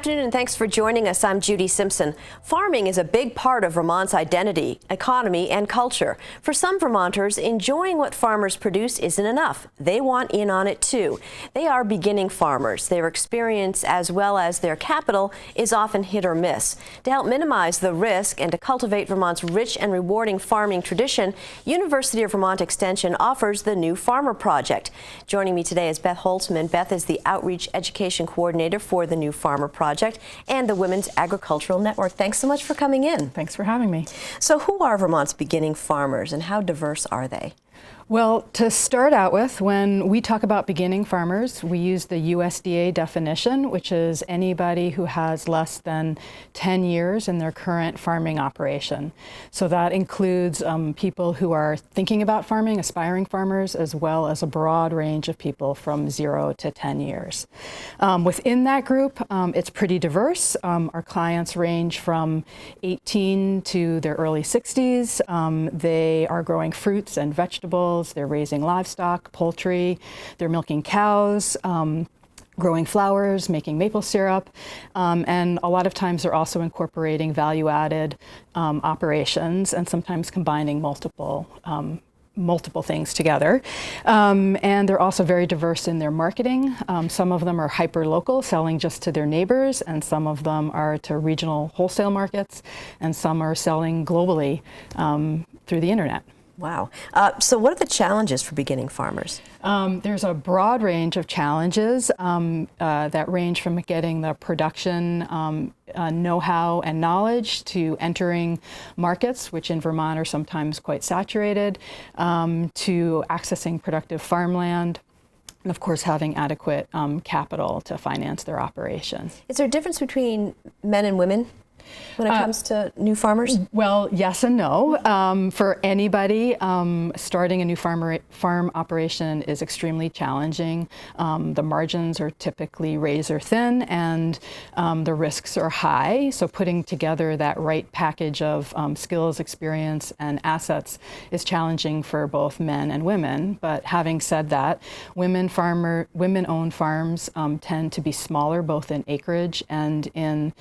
afternoon and thanks for joining us. I'm Judy Simpson. Farming is a big part of Vermont's identity, economy, and culture. For some Vermonters, enjoying what farmers produce isn't enough. They want in on it too. They are beginning farmers. Their experience as well as their capital is often hit or miss. To help minimize the risk and to cultivate Vermont's rich and rewarding farming tradition, University of Vermont Extension offers the New Farmer Project. Joining me today is Beth Holtzman. Beth is the Outreach Education Coordinator for the New Farmer Project and the Women's Agricultural Network. Thanks so much for coming in. Thanks for having me. So who are Vermont's beginning farmers and how diverse are they? Well, to start out with, when we talk about beginning farmers, we use the USDA definition, which is anybody who has less than 10 years in their current farming operation. So that includes people who are thinking about farming, aspiring farmers, as well as a broad range of people from 0 to 10 years. Within that group, it's pretty diverse. Our clients range from 18 to their early 60s. They are growing fruits and vegetables. They're raising livestock, poultry, they're milking cows, growing flowers, making maple syrup, and a lot of times they're also incorporating value-added operations and sometimes combining multiple things together. And they're also very diverse in their marketing. Some of them are hyper-local, selling just to their neighbors, and some of them are to regional wholesale markets, and some are selling globally through the internet. Wow. So what are the challenges for beginning farmers? There's a broad range of challenges that range from getting the production know-how and knowledge to entering markets, which in Vermont are sometimes quite saturated, to accessing productive farmland, and of course having adequate capital to finance their operation. Is there a difference between men and women when it comes to new farmers? Well, yes and no. For anybody, starting a new farm operation is extremely challenging. The margins are typically razor thin and the risks are high. So putting together that right package of skills, experience, and assets is challenging for both men and women. But having said that, women-owned farms tend to be smaller, both in acreage and in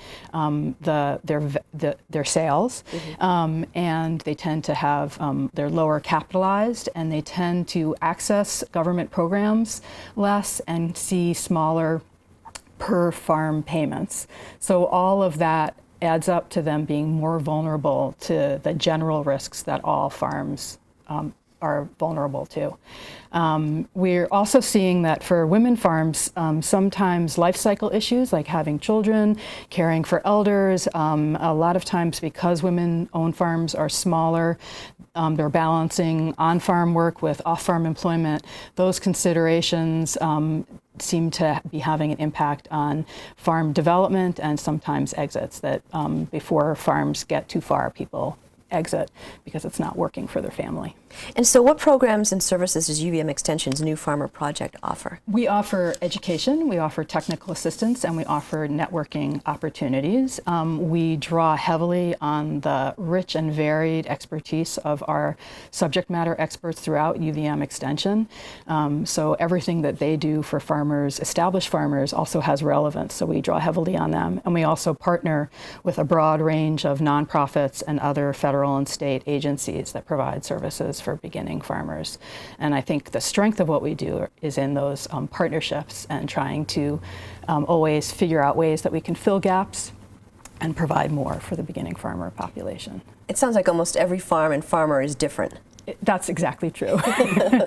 their sales, and they tend to have, they're lower capitalized, and they tend to access government programs less and see smaller per farm payments. So all of that adds up to them being more vulnerable to the general risks that all farms are vulnerable to. We're also seeing that for women farms, sometimes life cycle issues like having children, caring for elders, a lot of times because women-owned farms are smaller, they're balancing on-farm work with off-farm employment. Those considerations seem to be having an impact on farm development and sometimes exits, that before farms get too far, people exit because it's not working for their family. And so what programs and services does UVM Extension's New Farmer Project offer? We offer education, we offer technical assistance, and we offer networking opportunities. We draw heavily on the rich and varied expertise of our subject matter experts throughout UVM Extension. So everything that they do for farmers, established farmers, also has relevance, so we draw heavily on them. And we also partner with a broad range of nonprofits and other federal and state agencies that provide services for beginning farmers. And I think the strength of what we do is in those partnerships and trying to always figure out ways that we can fill gaps and provide more for the beginning farmer population. It sounds like almost every farm and farmer is different. That's exactly true.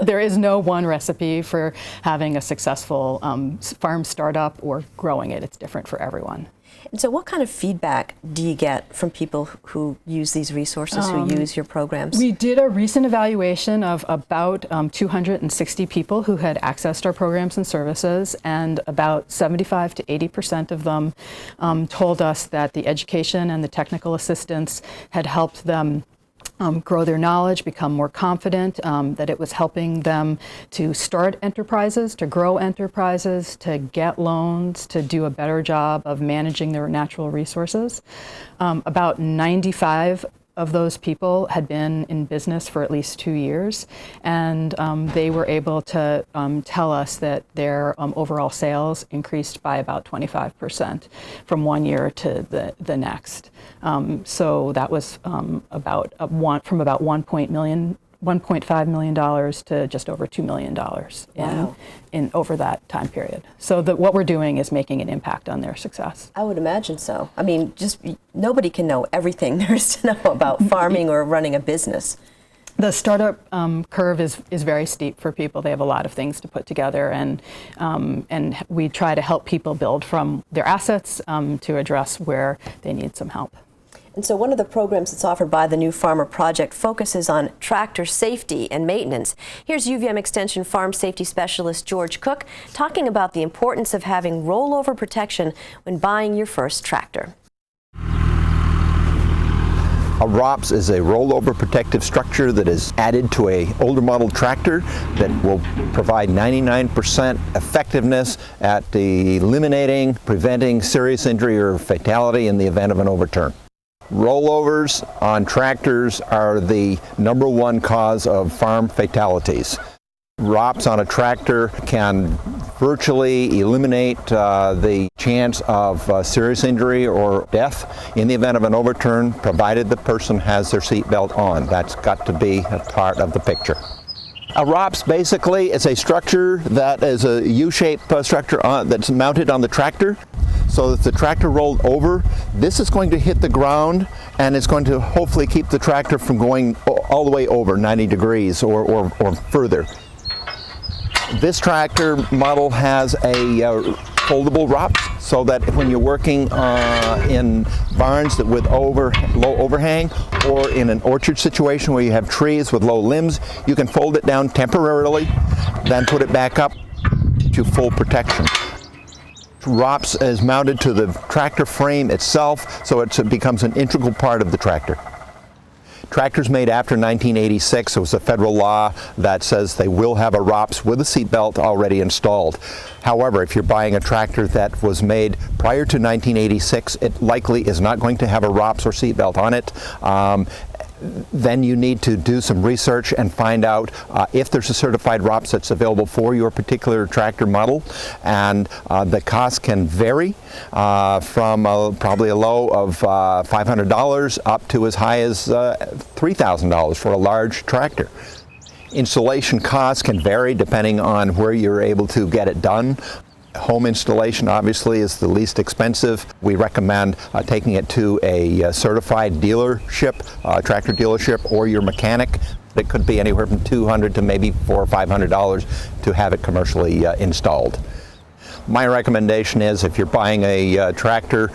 There is no one recipe for having a successful farm startup or growing it. It's different for everyone. And so what kind of feedback do you get from people who use these resources, who use your programs? We did a recent evaluation of about 260 people who had accessed our programs and services, and about 75 to 80% of them told us that the education and the technical assistance had helped them grow their knowledge, become more confident, that it was helping them to start enterprises, to grow enterprises, to get loans, to do a better job of managing their natural resources. About 95% of those people had been in business for at least 2 years, and they were able to tell us that their overall sales increased by about 25% from one year to the next. So that was from about $1.5 million to just over $2 million in over that time period. So what we're doing is making an impact on their success. I would imagine so. I mean, just nobody can know everything there is to know about farming or running a business. The startup curve is very steep for people. They have a lot of things to put together, and we try to help people build from their assets to address where they need some help. And so one of the programs that's offered by the New Farmer Project focuses on tractor safety and maintenance. Here's UVM Extension Farm Safety Specialist George Cook talking about the importance of having rollover protection when buying your first tractor. A ROPS is a rollover protective structure that is added to an older model tractor that will provide 99% effectiveness at eliminating, preventing serious injury or fatality in the event of an overturn. Rollovers on tractors are the #1 cause of farm fatalities. ROPS on a tractor can virtually eliminate the chance of serious injury or death in the event of an overturn, provided the person has their seatbelt on. That's got to be a part of the picture. A ROPS basically is a structure that is a U-shaped structure that's mounted on the tractor, so that the tractor rolled over, this is going to hit the ground and it's going to hopefully keep the tractor from going all the way over 90 degrees or further. This tractor model has a foldable ROPS, so that when you're working in barns that with low overhang, or in an orchard situation where you have trees with low limbs, you can fold it down temporarily, then put it back up to full protection. ROPS is mounted to the tractor frame itself, so it becomes an integral part of the tractor. Tractors made after 1986, it was a federal law that says they will have a ROPS with a seatbelt already installed. However, if you're buying a tractor that was made prior to 1986, it likely is not going to have a ROPS or seatbelt on it. Then you need to do some research and find out if there's a certified ROPS that's available for your particular tractor model, and the cost can vary from probably a low of $500 up to as high as $3,000 for a large tractor. Installation costs can vary depending on where you're able to get it done. Home installation obviously is the least expensive. We recommend taking it to a certified dealership, tractor dealership, or your mechanic. It could be anywhere from $200 to maybe $400 or $500 to have it commercially installed. My recommendation is, if you're buying a tractor,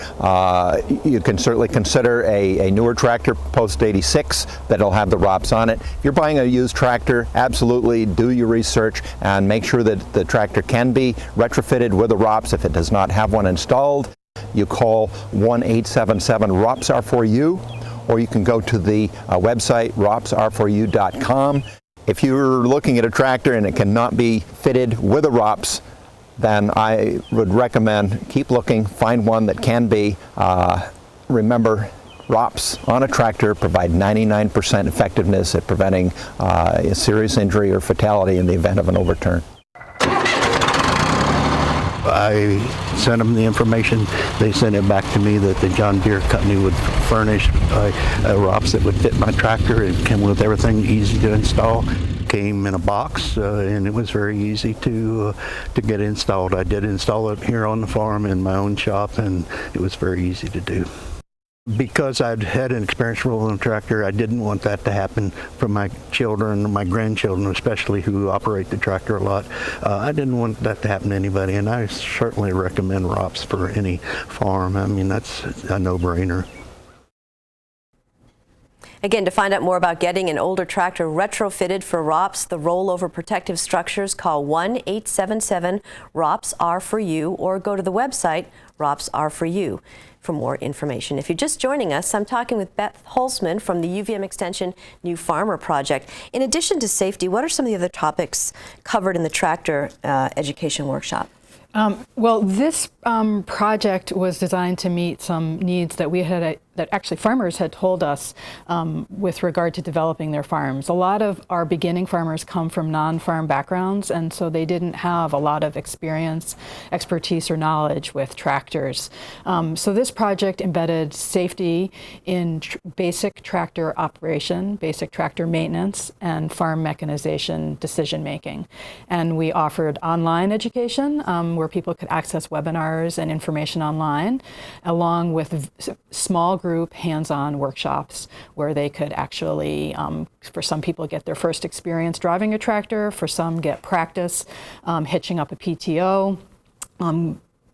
you can certainly consider a newer tractor post 86 that'll have the ROPS on it. If you're buying a used tractor, absolutely do your research and make sure that the tractor can be retrofitted with a ROPS if it does not have one installed. You call 1-877-ROPS-R4U, or you can go to the website ropsr4u.com. If you're looking at a tractor and it cannot be fitted with a ROPS, then I would recommend keep looking, find one that can be. Remember, ROPS on a tractor provide 99% effectiveness at preventing a serious injury or fatality in the event of an overturn. I sent them the information. They sent it back to me that the John Deere company would furnish a ROPS that would fit my tractor. It came with everything, easy to install. Came in a box, and it was very easy to get installed. I did install it here on the farm in my own shop, and it was very easy to do. Because I'd had an experience rolling a tractor, I didn't want that to happen for my children, my grandchildren especially, who operate the tractor a lot. I didn't want that to happen to anybody, and I certainly recommend ROPS for any farm. I mean, that's a no-brainer. Again, to find out more about getting an older tractor retrofitted for ROPS, the rollover protective structures, call 1-877-ROPS-R4U or go to the website ROPS-R4U for more information. If you're just joining us, I'm talking with Beth Holzman from the UVM Extension New Farmer Project. In addition to safety, what are some of the other topics covered in the tractor education workshop? Well, this project was designed to meet some needs that we had that actually farmers had told us with regard to developing their farms. A lot of our beginning farmers come from non-farm backgrounds, and so they didn't have a lot of experience, expertise, or knowledge with tractors. So this project embedded safety in basic tractor operation, basic tractor maintenance, and farm mechanization decision making. And we offered online education where people could access webinars and information online, along with small group hands-on workshops where they could actually, for some people, get their first experience driving a tractor, for some get practice hitching up a PTO,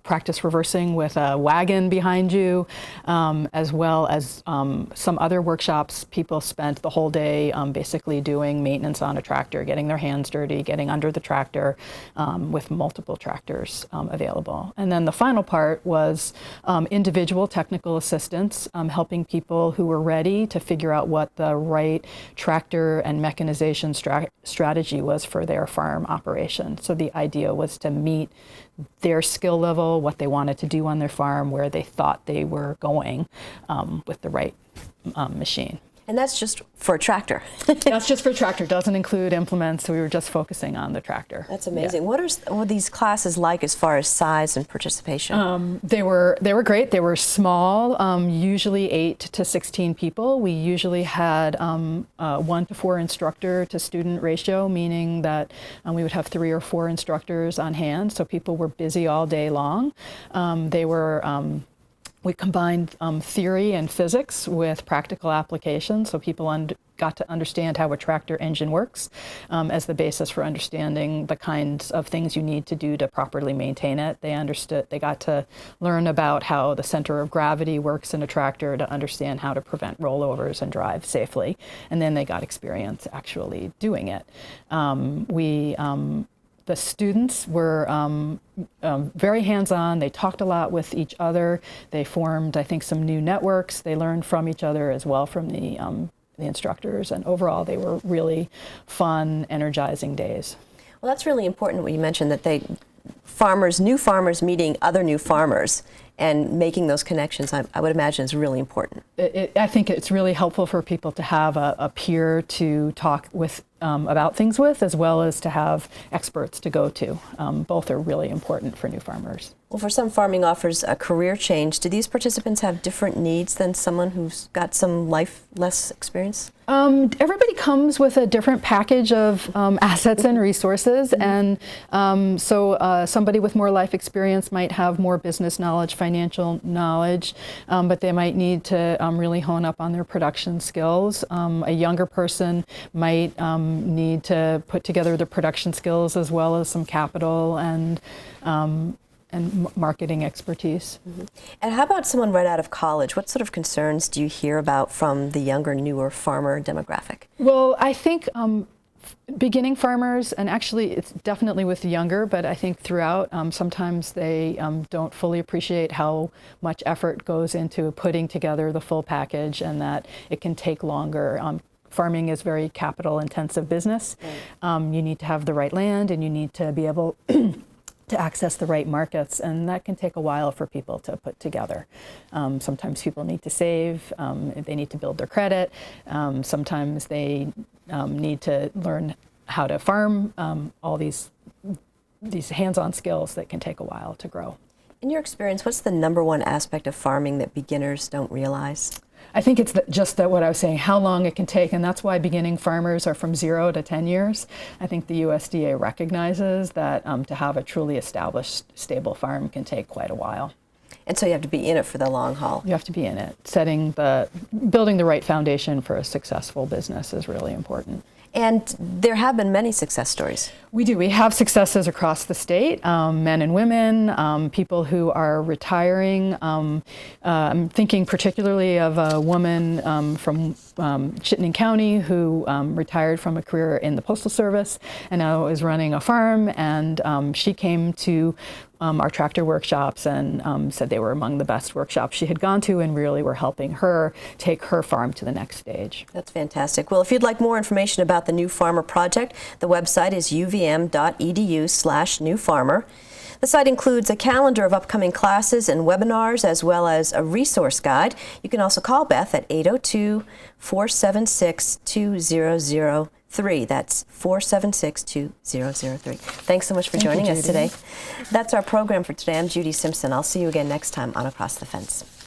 practice reversing with a wagon behind you, as well as some other workshops. People spent the whole day basically doing maintenance on a tractor, getting their hands dirty, getting under the tractor with multiple tractors available. And then the final part was individual technical assistance, helping people who were ready to figure out what the right tractor and mechanization strategy was for their farm operation. So the idea was to meet their skill level, what they wanted to do on their farm, where they thought they were going with the right machine. And that's just for a tractor. That's just for a tractor. Doesn't include implements. So we were just focusing on the tractor. That's amazing. Yeah. What are these classes like as far as size and participation? They were great. They were small, usually 8 to 16 people. We usually had 1 to 4 instructor to student ratio, meaning that we would have 3 or 4 instructors on hand. So people were busy all day long. We combined theory and physics with practical application, so people got to understand how a tractor engine works as the basis for understanding the kinds of things you need to do to properly maintain it. They got to learn about how the center of gravity works in a tractor to understand how to prevent rollovers and drive safely. And then they got experience actually doing it. The students were very hands-on. They talked a lot with each other. They formed, I think, some new networks. They learned from each other as well from the instructors. And overall, they were really fun, energizing days. Well, that's really important what you mentioned, that new farmers meeting other new farmers and making those connections, I would imagine, is really important. I think it's really helpful for people to have a peer to talk with about things with, as well as to have experts to go to. Both are really important for new farmers. Well, for some farming offers a career change, do these participants have different needs than someone who's got some less experience? Everybody comes with a different package of assets and resources, and so somebody with more life experience might have more business knowledge, financial knowledge, but they might need to really hone up on their production skills. A younger person might need to put together the production skills as well as some capital and marketing expertise. Mm-hmm. And how about someone right out of college? What sort of concerns do you hear about from the younger, newer farmer demographic? Well, I think beginning farmers, and actually it's definitely with the younger, but I think throughout, sometimes they don't fully appreciate how much effort goes into putting together the full package, and that it can take longer. Farming is very capital intensive business. Right. You need to have the right land, and you need to be able to access the right markets, and that can take a while for people to put together. Sometimes people need to save, they need to build their credit, sometimes they need to learn how to farm, all these hands-on skills that can take a while to grow. In your experience, what's the #1 aspect of farming that beginners don't realize? I think it's just that what I was saying, how long it can take, and that's why beginning farmers are from 0 to 10 years. I think the USDA recognizes that to have a truly established, stable farm can take quite a while. And so you have to be in it for the long haul. You have to be in it. Building the right foundation for a successful business is really important. And there have been many success stories. We do. We have successes across the state, men and women, people who are retiring. I'm thinking particularly of a woman from Chittenden County who retired from a career in the Postal Service and now is running a farm. And she came to our tractor workshops and said they were among the best workshops she had gone to, and really were helping her take her farm to the next stage. That's fantastic. Well, if you'd like more information about the New Farmer Project, the website is uvm.edu/newfarmer. The site includes a calendar of upcoming classes and webinars, as well as a resource guide. You can also call Beth at 802-476-2003. That's 476-2003. Thanks so much for joining us today. That's our program for today. I'm Judy Simpson. I'll see you again next time on Across the Fence.